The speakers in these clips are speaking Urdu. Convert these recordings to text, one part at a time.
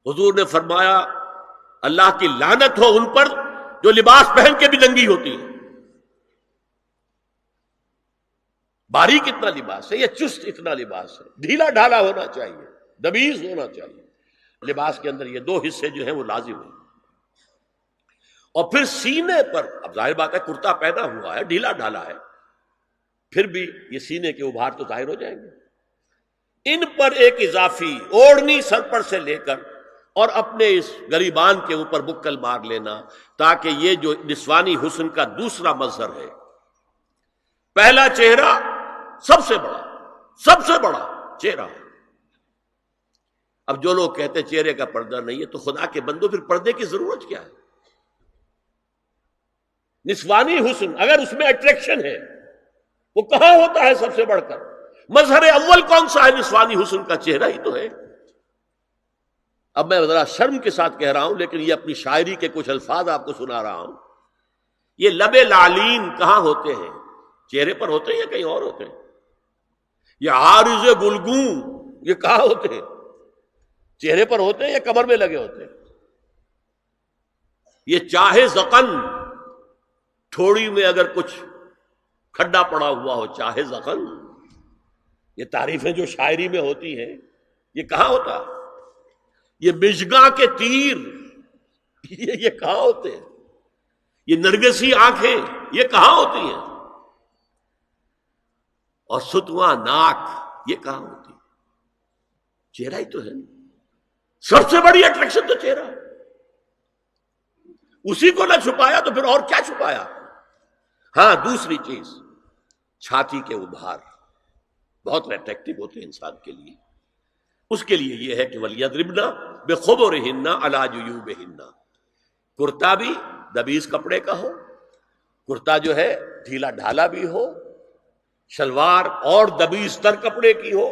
حضور نے فرمایا اللہ کی لعنت ہو ان پر جو لباس پہن کے بھی ننگی ہوتی ہے. باریک اتنا لباس ہے یا چست اتنا لباس ہے؟ ڈھیلا ڈھالا ہونا چاہیے، دبیز ہونا چاہیے. لباس کے اندر یہ دو حصے جو ہیں وہ لازم ہیں. اور پھر سینے پر، اب ظاہر بات ہے کرتا پہنا ہوا ہے، ڈھیلا ڈھالا ہے، پھر بھی یہ سینے کے ابھار تو ظاہر ہو جائیں گے. ان پر ایک اضافی اوڑھنی سر پر سے لے کر اور اپنے اس گریبان کے اوپر بکل مار لینا، تاکہ یہ جو نسوانی حسن کا دوسرا مظہر ہے، پہلا چہرہ سب سے بڑا چہرہ. اب جو لوگ کہتے چہرے کا پردہ نہیں ہے تو خدا کے بندو پھر پردے کی ضرورت کیا ہے؟ نسوانی حسن اگر اس میں اٹریکشن ہے وہ کہاں ہوتا ہے سب سے بڑھ کر؟ مظہر اول کون سا ہے نسوانی حسن کا؟ چہرہ ہی تو ہے. اب میں ذرا شرم کے ساتھ کہہ رہا ہوں لیکن یہ اپنی شاعری کے کچھ الفاظ آپ کو سنا رہا ہوں. یہ لب لعلین کہاں ہوتے ہیں؟ چہرے پر ہوتے ہیں یا کہیں اور ہوتے ہیں؟ یہ عارض گلگوں یہ کہاں ہوتے ہیں؟ چہرے پر ہوتے ہیں یا کمر میں لگے ہوتے ہیں؟ یہ چاہے زقن، تھوڑی میں اگر کچھ کھڈا پڑا ہوا ہو، چاہے زقن، یہ تعریفیں جو شاعری میں ہوتی ہیں یہ کہاں ہوتا؟ یہ مژگاں کے تیر یہ کہاں ہوتے ہیں؟ یہ نرگسی آنکھیں یہ کہاں ہوتی ہیں؟ اور ستواں ناک یہ کہاں ہوتی؟ چہرہ ہی تو ہے. سب سے بڑی اٹریکشن تو چہرہ ہے. اسی کو نہ چھپایا تو پھر اور کیا چھپایا؟ ہاں دوسری چیز، چھاتی کے ابھار بہت اٹریکٹیو ہوتے ہیں انسان کے لیے. اس کے لیے یہ ہے کہ وَلْيَضْرِبْنَ بِخُمُرِهِنَّ عَلَى جُيُوبِهِنَّ. کرتا بھی دبیز کپڑے کا ہو، کرتا جو ہے ڈھیلا ڈھالا بھی ہو، شلوار اور دبیز تر کپڑے کی ہو،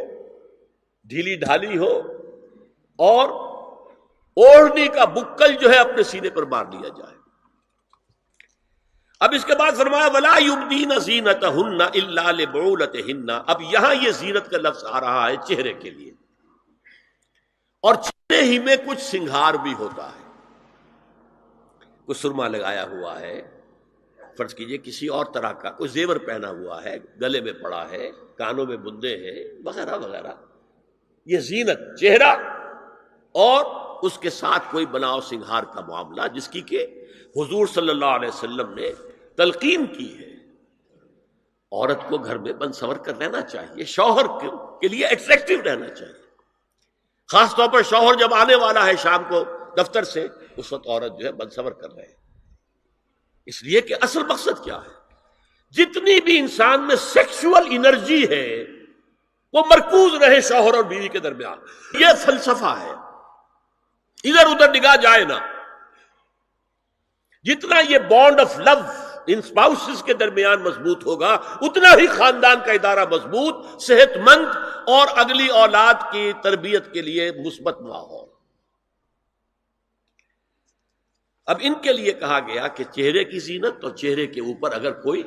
ڈھیلی ڈھالی ہو، اور اوڑھنی کا بکل جو ہے اپنے سینے پر مار لیا جائے. اب اس کے بعد فرمایا وَلَا يُبْدِينَ زِينَتَهُنَّ إِلَّا لِبُعُولَتِهِنَّ. اب یہاں یہ زینت کا لفظ آ رہا ہے چہرے کے لیے، اور چہرے ہی میں کچھ سنگھار بھی ہوتا ہے. کوئی سرما لگایا ہوا ہے، فرض کیجئے کسی اور طرح کا کوئی زیور پہنا ہوا ہے، گلے میں پڑا ہے، کانوں میں بندے ہیں وغیرہ وغیرہ، یہ زینت چہرہ اور اس کے ساتھ کوئی بناؤ سنگھار کا معاملہ، جس کی کہ حضور صلی اللہ علیہ وسلم نے تلقین کی ہے. عورت کو گھر میں بن سنور کر رہنا چاہیے، شوہر کے لیے اٹریکٹیو رہنا چاہیے. خاص طور پر شوہر جب آنے والا ہے شام کو دفتر سے، اس وقت عورت جو ہے بن سنور کر رہے ہیں. اس لیے کہ اصل مقصد کیا ہے؟ جتنی بھی انسان میں سیکشول انرجی ہے وہ مرکوز رہے شوہر اور بیوی کے درمیان. یہ فلسفہ ہے، ادھر ادھر نگاہ جائے نہ. جتنا یہ بانڈ آف لو ان اسپاؤسز کے درمیان مضبوط ہوگا، اتنا ہی خاندان کا ادارہ مضبوط، صحت مند اور اگلی اولاد کی تربیت کے لیے مثبت ماحول. اب ان کے لیے کہا گیا کہ چہرے کی زینت، اور چہرے کے اوپر اگر کوئی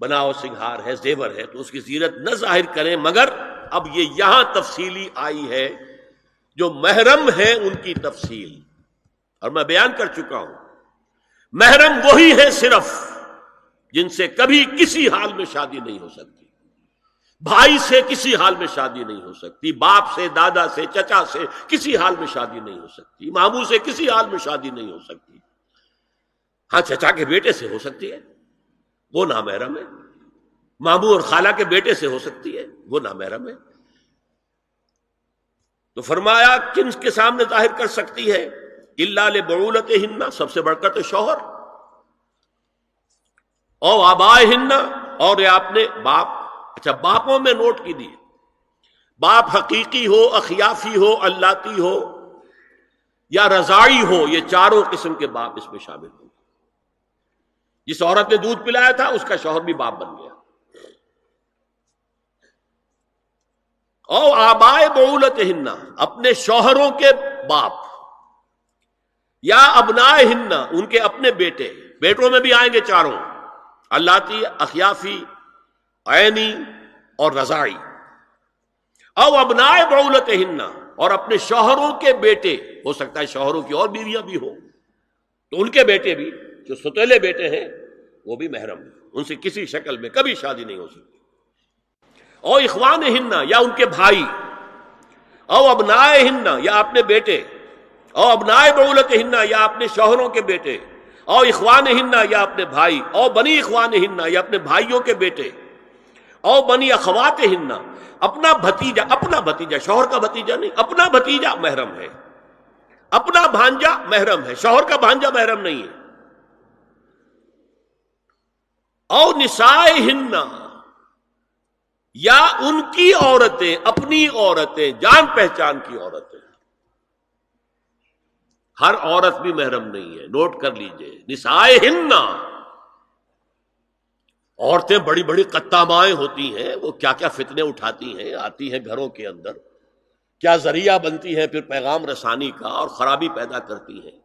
بناؤ سنگھار ہے، زیور ہے، تو اس کی زینت نہ ظاہر کریں. مگر اب یہ یہاں تفصیلی آئی ہے، جو محرم ہیں ان کی تفصیل، اور میں بیان کر چکا ہوں. محرم وہی ہے صرف جن سے کبھی کسی حال میں شادی نہیں ہو سکتی. بھائی سے کسی حال میں شادی نہیں ہو سکتی، باپ سے، دادا سے، چچا سے کسی حال میں شادی نہیں ہو سکتی، ماموں سے کسی حال میں شادی نہیں ہو سکتی. ہاں چچا کے بیٹے سے ہو سکتی ہے، وہ نامحرم ہے. ماموں اور خالہ کے بیٹے سے ہو سکتی ہے، وہ نامحرم ہے. تو فرمایا کن کے سامنے ظاہر کر سکتی ہے؟ الا لبعولتہن، سب سے بڑھ کر تو شوہر، او آبائہن، اور یہ آپ نے باپ. اچھا باپوں میں نوٹ کیجیے، باپ حقیقی ہو، اخیافی ہو، اللاتی ہو یا رضاعی ہو، یہ چاروں قسم کے باپ اس میں شامل ہوں. جس عورت نے دودھ پلایا تھا اس کا شوہر بھی باپ بن گیا. او آبائے بعولتہن، اپنے شوہروں کے باپ، یا ابنائہن، ان کے اپنے بیٹے. بیٹوں میں بھی آئیں گے چاروں، اللاتی، اخیافی، عینی اور رضاعی. او ابنائے بعولتہن، اور اپنے شوہروں کے بیٹے، ہو سکتا ہے شوہروں کی اور بیویاں بھی ہوں تو ان کے بیٹے بھی، جو ستیلے بیٹے ہیں وہ بھی محرم ہیں، ان سے کسی شکل میں کبھی شادی نہیں ہو سکتی. او اخوانہن، یا ان کے بھائی، او ابنائہن، یا اپنے بیٹے، او ابنائے بعولتہن، یا اپنے شوہروں کے بیٹے، او اخوانہن، یا اپنے بھائی، او بنی اخوانہن، یا اپنے بھائیوں کے بیٹے، او بنی اخواتہن، اپنا بھتیجا، شوہر کا بھتیجا نہیں، اپنا بھتیجا محرم ہے، اپنا بھانجا محرم ہے، شوہر کا بھانجا محرم نہیں ہے. او نسائہن، یا ان کی عورتیں، اپنی عورتیں، جان پہچان کی عورتیں. ہر عورت بھی محرم نہیں ہے، نوٹ کر لیجئے. نسائہن، عورتیں بڑی بڑی قطامائیں ہوتی ہیں، وہ کیا کیا فتنے اٹھاتی ہیں، آتی ہیں گھروں کے اندر، کیا ذریعہ بنتی ہیں پھر پیغام رسانی کا اور خرابی پیدا کرتی ہیں.